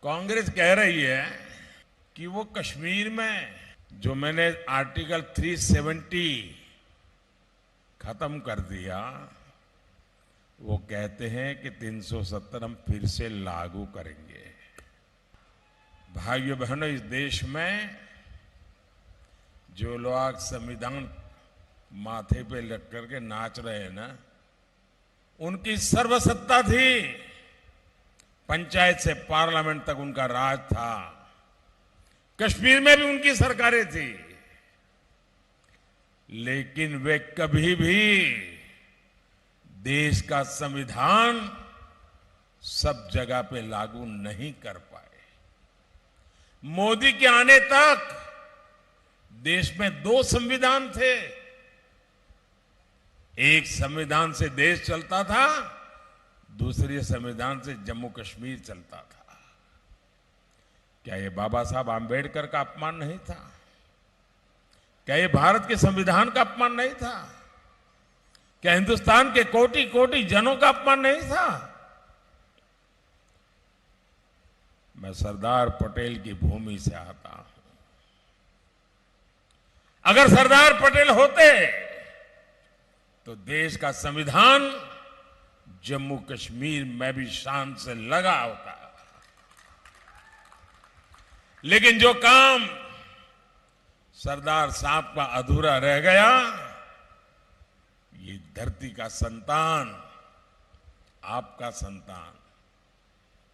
कांग्रेस कह रही है कि वो कश्मीर में जो मैंने आर्टिकल 370 खत्म कर दिया, वो कहते हैं कि 370 हम फिर से लागू करेंगे। भाइयों बहनों, इस देश में जो लोग संविधान माथे पे लग करके नाच रहे हैं ना, उनकी सर्वसत्ता थी। पंचायत से पार्लियामेंट तक उनका राज था। कश्मीर में भी उनकी सरकारें थी, लेकिन वे कभी भी देश का संविधान सब जगह पे लागू नहीं कर पाए। मोदी के आने तक देश में 2 संविधान थे। एक संविधान से देश चलता था, दूसरे संविधान से जम्मू कश्मीर चलता था। क्या ये बाबा साहब आंबेडकर का अपमान नहीं था? क्या ये भारत के संविधान का अपमान नहीं था? क्या हिंदुस्तान के कोटि कोटि जनों का अपमान नहीं था? मैं सरदार पटेल की भूमि से आता हूं। अगर सरदार पटेल होते तो देश का संविधान जम्मू कश्मीर में भी शान से लगा होता। लेकिन जो काम सरदार साहब का अधूरा रह गया, ये धरती का संतान, आपका संतान,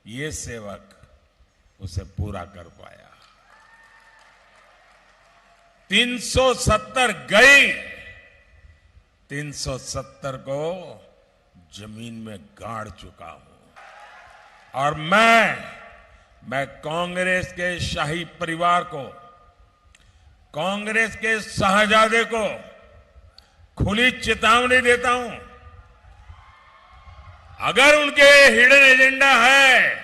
ये सेवक उसे पूरा कर पाया। 370 गई, 370 को जमीन में गाड़ चुका हूं। और मैं कांग्रेस के शाही परिवार को, कांग्रेस के शाहजादे को खुली चेतावनी देता हूं। अगर उनके हिडन एजेंडा है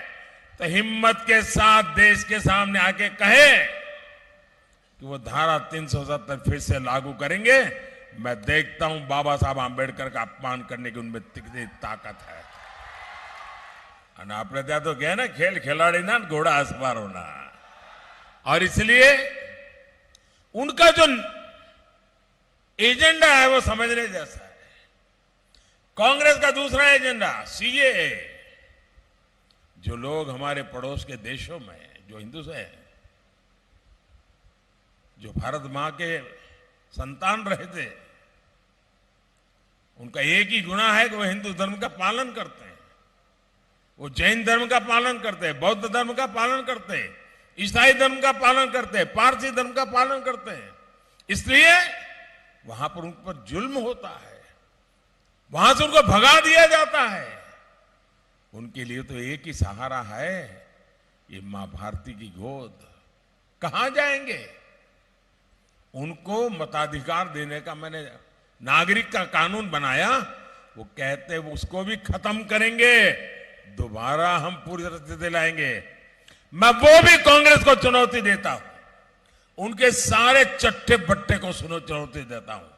तो हिम्मत के साथ देश के सामने आके कहे कि वो धारा 370 फिर से लागू करेंगे। मैं देखता हूं बाबा साहब आंबेडकर का अपमान करने की उनमें कितनी ताकत है। आपने ત્યાં तो कहे ना, खेल खिलाड़ी ना घोड़ा आसपार होना। और इसलिए उनका जो एजेंडा है वो समझने जैसा है। कांग्रेस का दूसरा एजेंडा सीएए। जो लोग हमारे पड़ोस के देशों में जो हिंदू हैं, जो भारत मां के संतान रहे थे, उनका एक ही गुना है कि वो हिंदू धर्म का पालन करते हैं। वो जैन धर्म का पालन करते हैं, बौद्ध धर्म का पालन करते हैं, ईसाई धर्म का पालन करते हैं, पारसी धर्म का पालन करते हैं। इसलिए वहां पर उन पर जुल्म होता है, वहां से उनको भगा दिया जाता है। उनके लिए तो एक ही सहारा है, ये मां भारती की गोद। कहां जाएंगे? उनको मताधिकार देने का मैंने नागरिक का कानून बनाया। वो कहते उसको भी खत्म करेंगे, दोबारा हम पूरी तरह से दिलाएंगे। मैं वो भी कांग्रेस को चुनौती देता हूं। उनके सारे चट्टे बट्टे को चुनौती देता हूं।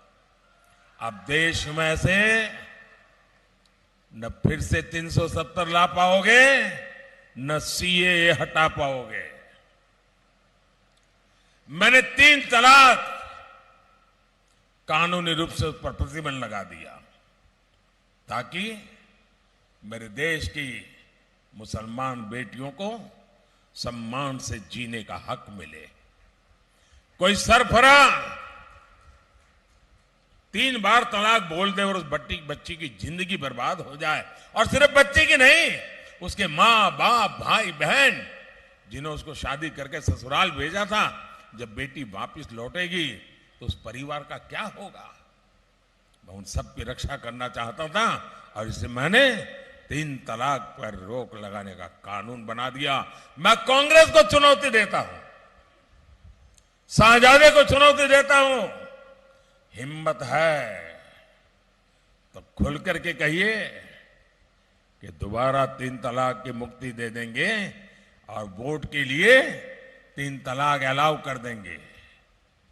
अब देश में से न फिर से 370 ला पाओगे, न सीएए हटा पाओगे। मैंने 3 तलाक कानूनी रूप से उस पर प्रतिबंध लगा दिया, ताकि मेरे देश की मुसलमान बेटियों को सम्मान से जीने का हक मिले। कोई सरफरा 3 बार तलाक बोल दे और उस बच्ची की जिंदगी बर्बाद हो जाए। और सिर्फ बच्ची की नहीं, उसके मां बाप भाई बहन जिन्होंने उसको शादी करके ससुराल भेजा था, जब बेटी वापस लौटेगी तो उस परिवार का क्या होगा? मैं उन सब की रक्षा करना चाहता था, और इससे मैंने 3 तलाक पर रोक लगाने का कानून बना दिया। मैं कांग्रेस को चुनौती देता हूं, शाहजादे को चुनौती देता हूं। हिम्मत है तो खुल करके कहिए कि दोबारा 3 तलाक की मुक्ति दे देंगे और वोट के लिए 3 तलाक अलाउ कर देंगे।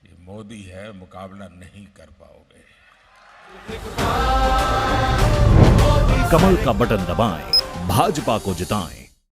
ये मोदी है, मुकाबला नहीं कर पाओगे। कमल का बटन दबाएं, भाजपा को जिताएं।